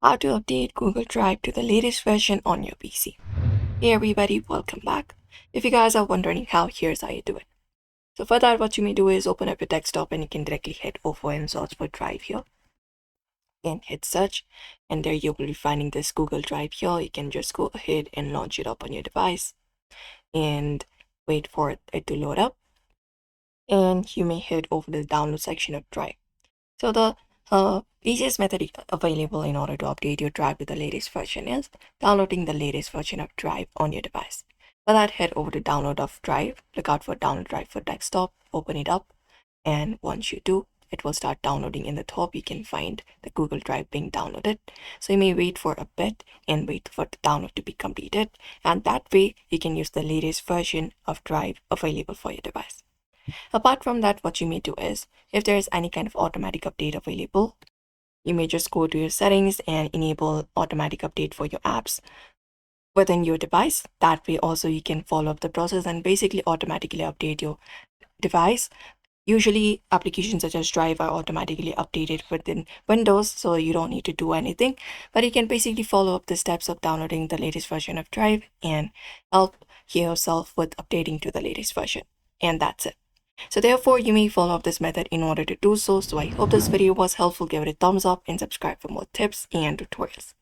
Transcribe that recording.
How to update Google Drive to the latest version on your PC. Hey everybody, welcome back. If you guys are wondering here's how you do it. So for that, what you may do is open up your desktop and you can directly head over and search for Drive here. And hit search, and there you will be finding this Google Drive here. You can just go ahead and launch it up on your device and wait for it to load up. And you may head over to the download section of Drive. So the easiest method available in order to update your drive to the latest version is downloading the latest version of Drive on your device. For that, head over to download of Drive, look out for download Drive for desktop, open it up, and once you do, it will start downloading. In the top, you can find the Google Drive being downloaded. So you may wait for a bit and wait for the download to be completed, and that way you can use the latest version of Drive available for your device. Apart from that, what you may do is, if there is any kind of automatic update available, you may just go to your settings and enable automatic update for your apps within your device. That way also you can follow up the process and basically automatically update your device. Usually applications such as Drive are automatically updated within Windows, so you don't need to do anything, but you can basically follow up the steps of downloading the latest version of Drive and help yourself with updating to the latest version. And that's it. So therefore, you may follow up this method in order to do so. So I hope this video was helpful. Give it a thumbs up and subscribe for more tips and tutorials.